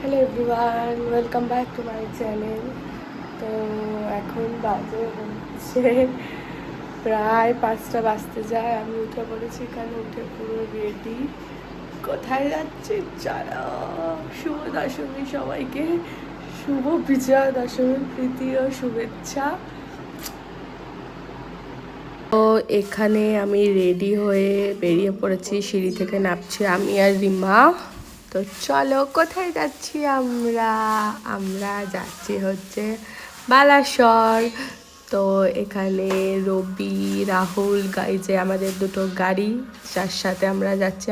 Hello everyone, welcome back to my channel. তো এখন বাজে হচ্ছে প্রায় 5টা বাজতে যায়। আমি উঠে পড়েছি, এখানে উঠে পুরো রেডি। কোথায় যাচ্ছি চলো। শুভ দশমী সবাইকে, শুভ বিজয়া দশমীর প্রীতি ও শুভেচ্ছা। তো এখানে আমি রেডি হয়ে বেরিয়ে পড়েছি, সিঁড়ি থেকে নামছি আমি আর রিমা। তো চলো কোথায় যাচ্ছি আমরা আমরা যাচ্ছি হচ্ছে বালাসর। তো এখানে রবি, রাহুল, যে আমাদের দুটো গাড়ি, যার সাথে আমরা যাচ্ছি।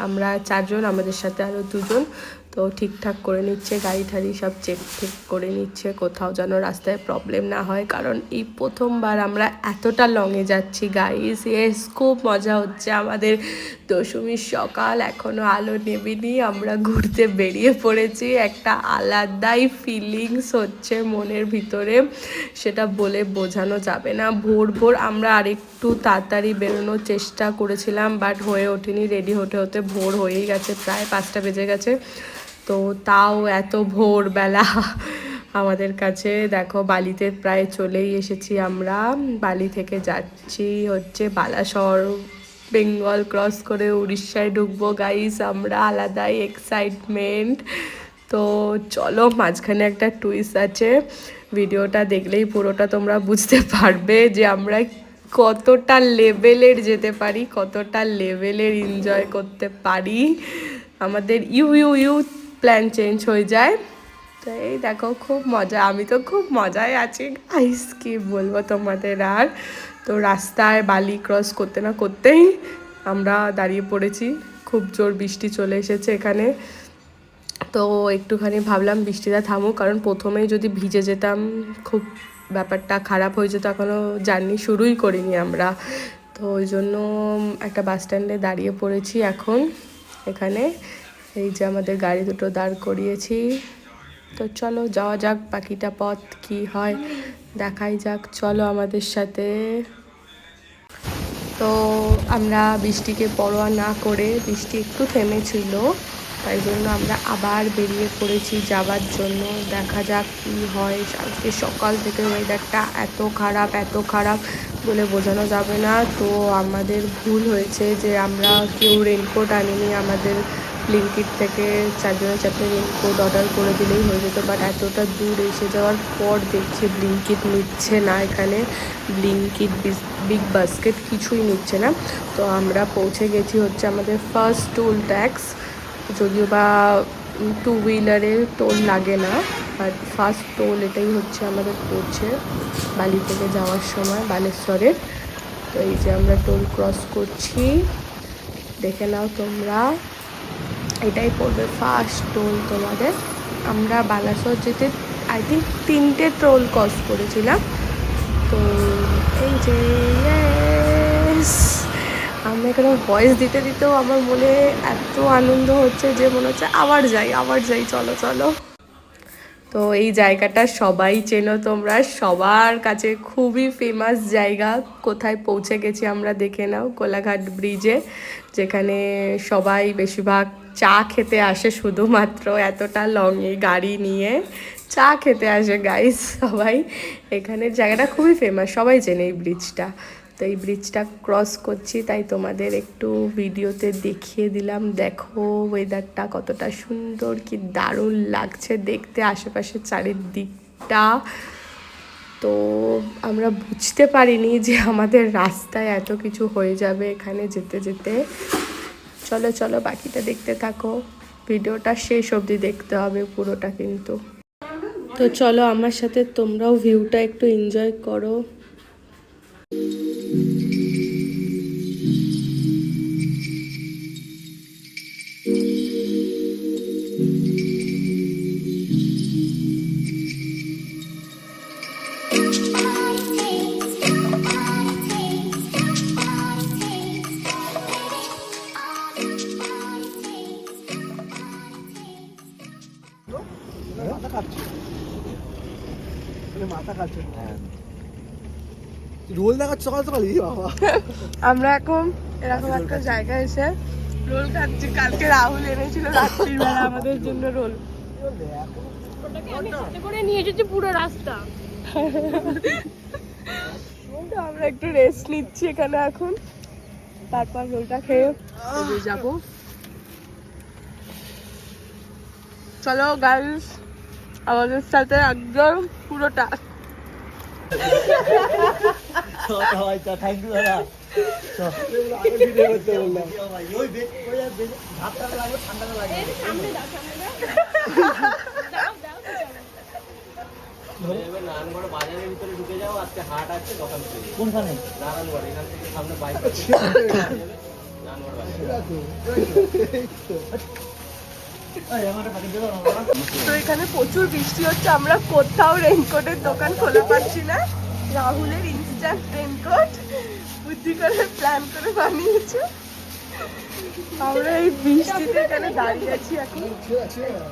আমরা 4জন, আমাদের সাথে আরও 2জন। তো ঠিকঠাক করে নিচ্ছে, গাড়ি ঠাড়ি সব চেক ঠিক করে নিচ্ছে, কোথাও যেন রাস্তায় প্রবলেম না হয়, কারণ এই প্রথমবার আমরা এতটা লংয়ে যাচ্ছি গাইস। ইয়েস, খুব মজা হচ্ছে। আমাদের দশমীর সকাল, এখনও আলো নেবেনি, আমরা ঘুরতে বেরিয়ে পড়েছি। একটা আলাদাই ফিলিংস হচ্ছে মনের ভিতরে, সেটা বলে বোঝানো যাবে না। ভোর ভোর আমরা আরেকটু তাড়াতাড়ি বেরোনোর চেষ্টা করেছিলাম, বাট হয়ে ওঠেনি। রেডি হতে হতে ভোর হয়েই গেছে, প্রায় 5টা বেজে গেছে। তো তাও এত ভোরবেলা আমাদের কাছে। দেখো, বালিতে প্রায় চলেই এসেছি আমরা। বালি থেকে যাচ্ছি হচ্ছে বালাসর, বেঙ্গল ক্রস করে উড়িষ্যায় ঢুকবো গাইস। আমরা আলাদাই এক্সাইটমেন্ট। তো চলো, মাঝখানে একটা টুইস্ট আছে, ভিডিওটা দেখলেই পুরোটা তোমরা বুঝতে পারবে যে আমরা কতটা লেভেলের যেতে পারি, কতটা লেভেলের এনজয় করতে পারি। আমাদের ইউ ইউ ইউ প্ল্যান চেঞ্জ হয়ে যায়। তো এই দেখো, খুব মজা, আমি তো খুব মজায় আছি গাইস, কি বলবো তোমাদের আর। তো রাস্তায় বালি ক্রস করতে না করতেই আমরা দাঁড়িয়ে পড়েছি। খুব জোর বৃষ্টি চলে এসেছে এখানে। তো একটুখানি ভাবলাম বৃষ্টিটা থামুক, কারণ প্রথমেই যদি ভিজে যেতাম খুব ব্যাপারটা খারাপ হয়ে যেত। এখনও জার্নি শুরুই করিনি আমরা। তো ওই জন্য একটা বাস স্ট্যান্ডে দাঁড়িয়ে পড়েছি এখন। এখানে এই যে আমাদের গাড়ি দুটো দাঁড় করিয়েছি। তো চলো যাওয়া যাক, বাকিটা পথ কি হয় দেখাই যাক, চলো আমাদের সাথে। তো আমরা বৃষ্টিকে পরোয়া না করে, বৃষ্টি একটু থেমেছিল, তাই জন্য আমরা আবার বেরিয়ে পড়েছি যাবার জন্য। দেখা যাক কী হয়। আজকে সকাল থেকে ওয়েদারটা এত খারাপ, এত খারাপ বলে বোঝানো যাবে না। তো আমাদের ভুল হয়েছে যে আমরা কেউ রেনকোট আনিনি। আমাদের ব্লিঙ্কিট থেকে 4জনের 4টে রেনকোট অর্ডার করে দিলেই হয়ে যেত, বাট এতটা দূর এসে যাওয়ার পর দেখছি ব্লিঙ্কিট নিচ্ছে না এখানে। ব্লিঙ্কিট, বিগ বাস্কেট কিছুই নিচ্ছে না। তো আমরা পৌঁছে গেছি হচ্ছে আমাদের ফার্স্ট টোল ট্যাক্স। যদিও বা 2 হুইলারে টোল লাগে না, বাট ফার্স্ট টোল এটাই হচ্ছে আমাদের পড়ছে বালি থেকে যাওয়ার সময় বালেশ্বরের। তো এই যে আমরা টোল ক্রস করছি, দেখে নাও তোমরা, এটাই পড়বে ফার্স্ট টোল তোমাদের। আমরা বালাসর যেতে আই থিঙ্ক 3টে টোল ক্রস করেছিলাম। তো এই যে আমরা এখানে ভয়েস দিতে দিতেও আমার মনে এত আনন্দ হচ্ছে যে মনে হচ্ছে আবার যাই, আবার যাই, চলো চলো। তো এই জায়গাটা সবাই চেনো তোমরা, সবার কাছে খুবই ফেমাস জায়গা। কোথায় পৌঁছে গেছি আমরা দেখে নাও, কোলাঘাট ব্রিজে, যেখানে সবাই বেশিরভাগ চা খেতে আসে, শুধুমাত্র এতটা লংয়ে গাড়ি নিয়ে চা খেতে আসে গাইস সবাই। এখানের জায়গাটা খুবই ফেমাস, সবাই চেনে এই ব্রিজটা। তো এই ব্রিজটা ক্রস করছি, তাই তোমাদের একটু ভিডিওতে দেখিয়ে দিলাম। দেখো ওয়েদারটা কতটা সুন্দর, কি দারুণ লাগছে দেখতে আশেপাশের চারিদিকটা। তো আমরা বুঝতে পারিনি যে আমাদের রাস্তায় এত কিছু হয়ে যাবে এখানে যেতে যেতে। চলো চলো, বাকিটা দেখতে থাকো, ভিডিওটা শেষ অবধি দেখতে হবে পুরোটা কিন্তু। তো চলো আমার সাথে তোমরাও ভিউটা একটু এনজয় করো। রোল দেখাচ্ছ সকাল সকালই বাবা। আমরা এখন এরকম একটা জায়গায় এসে রোল খাচ্ছি। কালকে রাহুল এনেছিল রাত্রিবেলা আমাদের জন্য রোল। করে নিয়ে এসেছি পুরো রাস্তা। তো আমরা একটু রেস্ট নিচ্ছি এখানে এখন, তারপর রোলটা খেয়ে যাব। চলো গাইস, আমাদের সাথে একদম পুরোটা। থ্যাংক ইউ দাদা। বাজারের ভিতরে ঢুকে যাও, আজকে হাট আছে দোকান থেকে। কোনখানে? নারায়ণগড়, এখান থেকে সামনে বাইক আছে। নারায়ণগড় তো এখানে প্রচুর বৃষ্টি হচ্ছে, আমরা কোথাও রেইনকোটের দোকান খোলা পাচ্ছি না। রাহুলের ইনস্ট্যান্ট রেইনকোট বুদ্ধি করে প্ল্যান করে বানিয়েছে। আমরা এই বৃষ্টিতে এখানে দাঁড়িয়ে আছি এখন।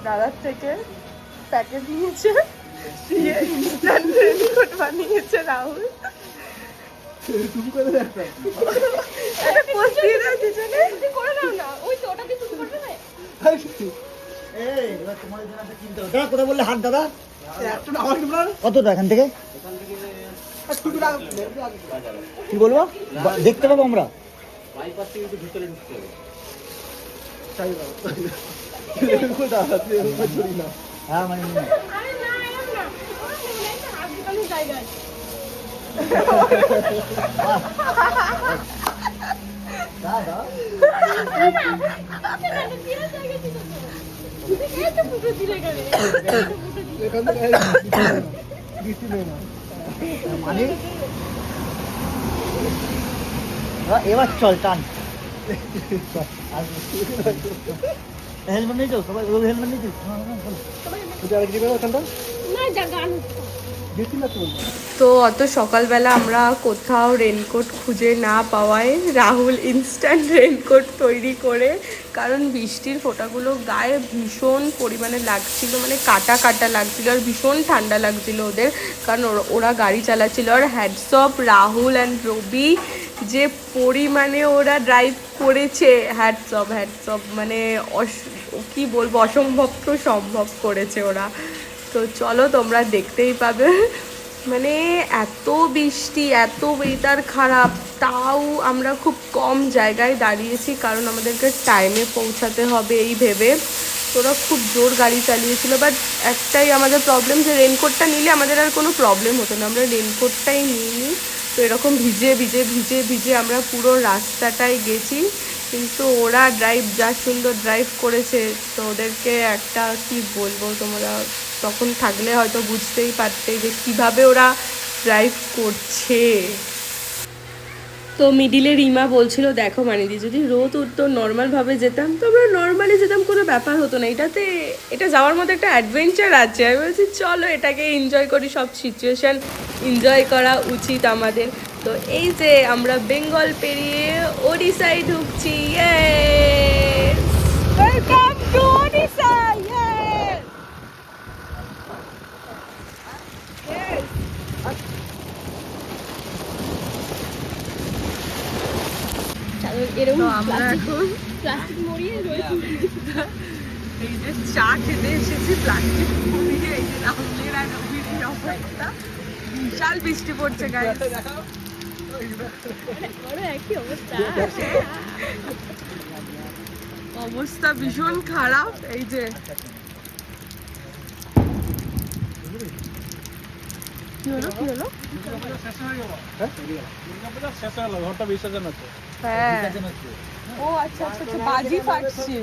দাদার থেকে প্যাকেট নিয়েছে, দিয়ে ইনস্ট্যান্ট রেইনকোট বানিয়েছে রাহুল। এটা পোস্ট দিয়ে দাও দুজনে। করে দাও না, ওই তো ওটা দিয়ে তুমি করবে না। কোথায় বললে হাট দাদা? কতটা এখান থেকে? কি বলবো, দেখতে পাবো আমরা? বাইপাস থেকে একটু ভিতরে ঢুকতে হবে। হ্যাঁ মানে আরে না, এরকম না। ওরা মনে একটা হাত দোকানের জায়গা আছে। দাদা আচ্ছা, না, এটা দিনের জায়গা ছিল তো। এই তো পুরো দিলে গেলে। মানে এবার চল টান। হেলমেট নেই তো সবাই? হেলমেট নেই না, যা গান হচ্ছে। তো অত সকালবেলা আমরা কোথাও রেনকোট খুঁজে না পাওয়ায় রাহুল ইনস্ট্যান্ট রেনকোট তৈরি করে, কারণ বৃষ্টির ফোঁটাগুলো গায়ে ভীষণ পরিমাণে লাগছিল, মানে কাটা কাটা লাগছিল, আর ভীষণ ঠান্ডা লাগছিল ওদের, কারণ ওরা গাড়ি চালাচ্ছিল। আর হ্যাটস অফ রাহুল অ্যান্ড রবি, যে পরিমাণে ওরা ড্রাইভ করেছে, হ্যাটস অফ, মানে কি বলবো, অসম্ভব তো সম্ভব করেছে ওরা। তো চলো তোমরা দেখতেই পাবে, মানে এত বৃষ্টি, এত ওয়েদার খারাপ, তাও আমরা খুব কম জায়গায় দাঁড়িয়েছি, কারণ আমাদেরকে টাইমে পৌঁছাতে হবে এই ভেবে। তোরা খুব জোর গাড়ি চালিয়েছিল, বাট একটাই আমাদের প্রবলেম, যে রেনকোটটা নিলে আমাদের আর কোনো প্রবলেম হতো না, আমরা রেনকোটটাই নিইনি। তো এরকম ভিজে ভিজে ভিজে ভিজে আমরা পুরো রাস্তাটায় গেছি। কিন্তু ওরা যা সুন্দর ড্রাইভ করেছে, তো ওদেরকে একটা কি বলবো, তোমরা তখন থাকলে হয়তো বুঝতেই পারতে যে কিভাবে ওরা ড্রাইভ করছে। তো মিডিলে রিমা বলছিল, দেখো মানিদি, যদি রোদ উঠতো নর্মালভাবে যেতাম, তো আমরা নর্মালি যেতাম, কোনো ব্যাপার হতো না, এটা যাওয়ার মধ্যে একটা অ্যাডভেঞ্চার আছে। আমি বলছি চলো এটাকে এনজয় করি, সব সিচুয়েশান এনজয় করা উচিত আমাদের। তো এই যে আমরা বেঙ্গল পেরিয়ে ওড়িশায় ঢুকছি। Welcome to Odisha. এরকম তো আমরা এখন প্লাস্টিক মরিয়ে রয়েছে। এই যে চা খেতে এসেছি প্লাস্টিক মুড়িয়ে, এই যে রাহুলের আর রবির অবস্থা, বিশাল বৃষ্টি পড়ছে গাইস। বড় একই অবস্থা। অবস্থা ভীষণ খারাপ। এই যে কি হলো ঘরটা বিসর্জন আছে। হ্যাঁ, ও আচ্ছা, বাজি ফাটছে।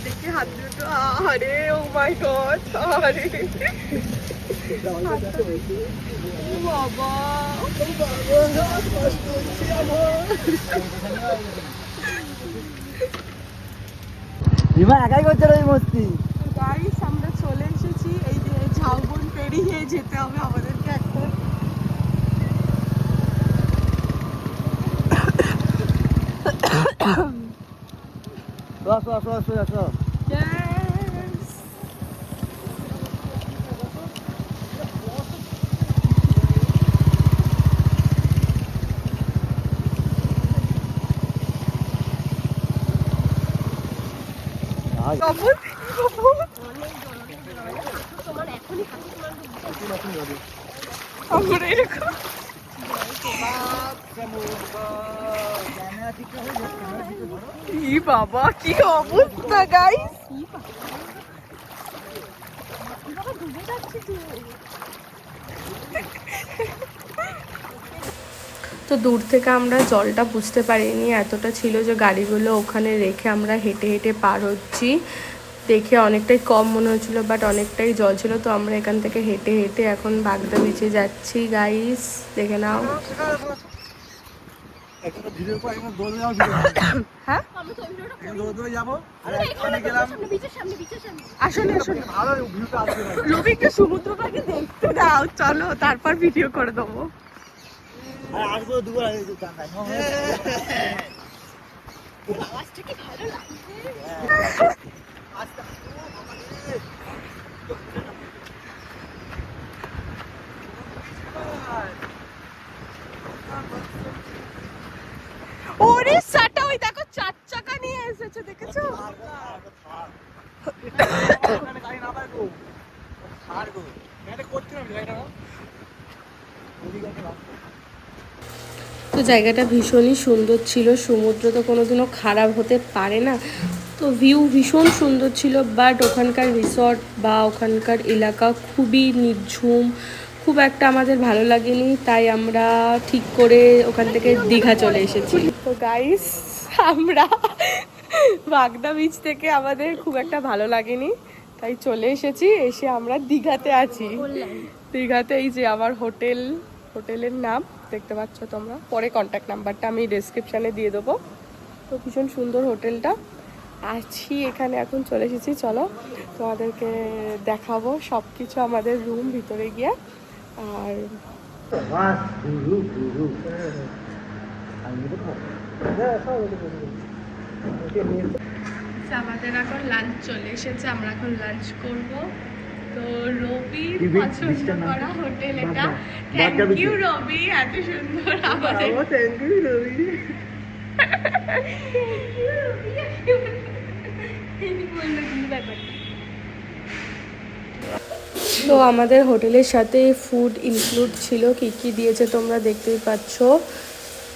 দেখি হাত দুটো, আরে ও মাই গড, আরে বাবা, রিমা একাই করছে এই মস্তি। গাইস আমরা চলে এসেছি, এই যে ঝাউবন পেরিয়ে যেতে হবে আমাদেরকে এখন। আসো Yes! কবুল তোমার এখনই খাচ্ছি তোমার আমরা এরকম কি বাবা কি অবস্থা গাইস ডুবে যাচ্ছি তুই। তো দূর থেকে আমরা জলটা বুঝতে পারিনি, এতটা ছিল যে গাড়িগুলো ওখানে রেখে আমরা হেঁটে হেঁটে পার হচ্ছি। দেখে অনেকটাই কম মনে হচ্ছিলো, বাট অনেকটাই জল ছিল। তো আমরা এখান থেকে হেঁটে হেঁটে এখন বাগদা বিচে যাচ্ছি গাইস, দেখে নাও। হ্যাঁ আমরা তো ওই ভিডিওটা করি। দৌড়ে যাবো আর এখানে এখানে গেলাম সামনে বিচের সামনে আসলে আসলে ভালো ভিউটা আসবে রবিকে সমুদ্রটাকে দেখতে দাও, চলো তারপর ভিডিও করে দেবো। আর আসবো দুবার আওয়াজটা কি ভালো লাগছে। ওরে সাটা ওই দেখো 4 চাকা নিয়ে এসেছে, দেখেছো? গাড়ি না পারবো ছাড় গো এটা করতে না গাড়িটা তো জায়গাটা ভীষণই সুন্দর ছিল, সমুদ্র তো কোনোদিনও খারাপ হতে পারে না। তো ভিউ ভীষণ সুন্দর ছিল, বাট ওখানকার রিসর্ট বা ওখানকার এলাকা খুবই নির্ঝুম, খুব একটা আমাদের ভালো লাগেনি। তাই আমরা ঠিক করে ওখান থেকে দীঘা চলে এসেছি। তো গাইস আমরা বাগদা বিচ থেকে আমাদের খুব একটা ভালো লাগেনি, তাই চলে এসেছি। এসে আমরা দীঘাতে আছি। দীঘাতে এই যে আমার হোটেলের নাম দেখতে পাচ্ছ তোমরা, পরে কন্ট্যাক্ট নাম্বারটা আমি ডেসক্রিপশানে দিয়ে দেবো। তো ভীষণ সুন্দর হোটেলটা, আছি এখানে এখন চলে এসেছি। চলো তোমাদেরকে দেখাবো সব কিছু আমাদের রুম ভিতরে গিয়ে। আর আমাদের এখন লাঞ্চ চলে এসেছে, আমরা এখন লাঞ্চ করব। তো রবির পছন্দ করা হোটেল এটা। থ্যাংক ইউ রবি, এত সুন্দর আমাদের। থ্যাংক ইউ রবি। তো আমাদের হোটেলের সাথে ফুড ইনক্লুড ছিল, কী কী দিয়েছে তোমরা দেখতেই পাচ্ছ।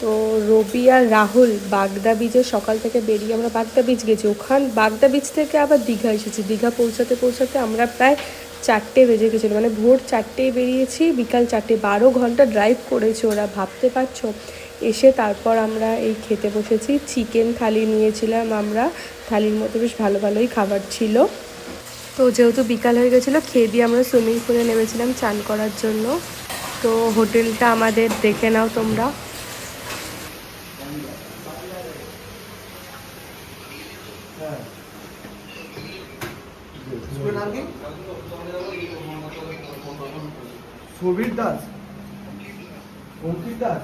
তো রবি আর রাহুল বাগদা বিচে সকাল থেকে বেরিয়ে আমরা বাগদা বিচ গেছি, বাগদা বিচ থেকে আবার দীঘা এসেছি। দীঘা পৌঁছাতে আমরা প্রায় 4টে বেজে গেছিলো, মানে ভোর 4টেয় বেরিয়েছি, বিকাল 4টে, 12 ঘন্টা ড্রাইভ করেছে ওরা, ভাবতে পারছো। এসে তারপর আমরা এই খেতে বসেছি, চিকেন থালি নিয়েছিলাম আমরা, থালির মধ্যে বেশ ভালো ভালোই খাবার ছিল। তো যেহেতু বিকাল হয়ে গেছিলো, খেয়ে দিয়ে আমরা সুইমিং পুলে নেমেছিলাম চান করার জন্য। তো হোটেলটা আমাদের দেখে নাও তোমরা। সুবীর দাস, অঙ্কিত দাস,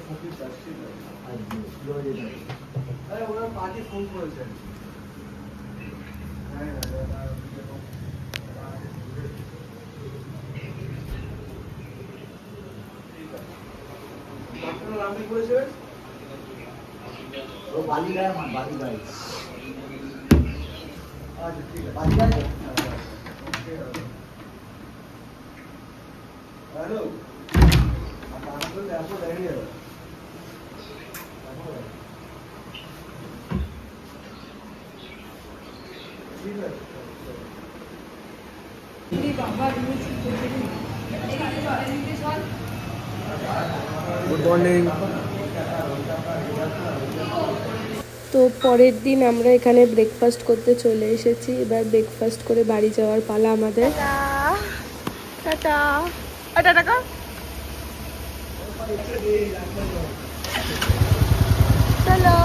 ফকির দাস, আরে ওরা পার্টি ফোন করেছেন। আপনার নাম কি করেছেন? ও বালিগায় মান, বালিগায়। আচ্ছা ঠিক আছে, বালিগায়। হ্যালো, আপনার এত দেরি হলো। ঠিক আছে। Good morning. তো পরের দিন আমরা এখানে ব্রেকফাস্ট করতে চলে এসেছি। এবার ব্রেকফাস্ট করে বাড়ি যাওয়ার পালা আমাদের। Tata tata. চলো।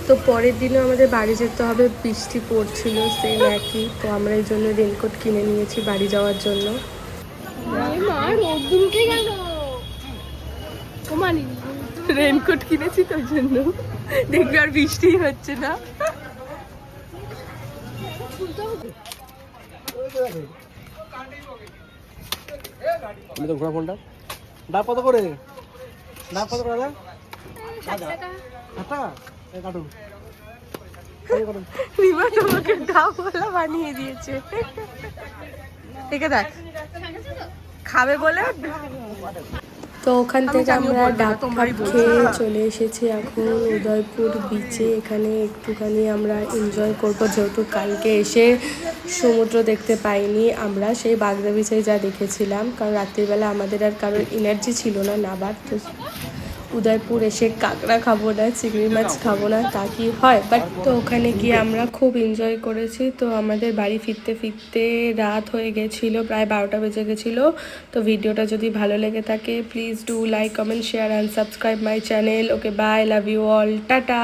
তো পরের দিনও আমাদের বাড়ি যেতে হবে, বৃষ্টি পড়ছিল সেম একই। তো আমরা এই জন্য রেনকোট কিনে নিয়েছি বাড়ি যাওয়ার জন্য। মা রোদ উঠে গেল। ও মানি রেনকোট কিনেছি তোর জন্য, দেখবি আর বৃষ্টি হচ্ছে না। আমি তো ঘোরা ফোনটা ডাব কত করে? ডাব কত করে? 60 টাকা। আচ্ছা এই কাটুন রিমা তোমাকে ডাবওয়ালা বানিয়ে দিয়েছে। দেখে দেখ, খাবে বলে। তো ওখান থেকে আমরা ডাব টাব খেয়ে চলে এসেছি এখন উদয়পুর বিচে। এখানে একটুখানি আমরা এনজয় করবো, যেহেতু কালকে এসে সমুদ্র দেখতে পাইনি আমরা, সেই বাগদা বিচে যা দেখেছিলাম, কারণ রাত্রিবেলা আমাদের আর কারোর এনার্জি ছিল না নাবার। তো উদয়পুর এসে কাঁকড়া খাবো না, চিংড়ি মাছ খাবো না, তা কি হয়? বাট তো ওখানে গিয়ে আমরা খুব এনজয় করেছি। তো আমাদের বাড়ি ফিরতে ফিরতে রাত হয়ে গেছিলো, প্রায় 12টা বেজে গেছিলো। তো ভিডিওটা যদি ভালো লেগে থাকে please do like, comment, share and subscribe my channel. Okay bye, love you all, tata.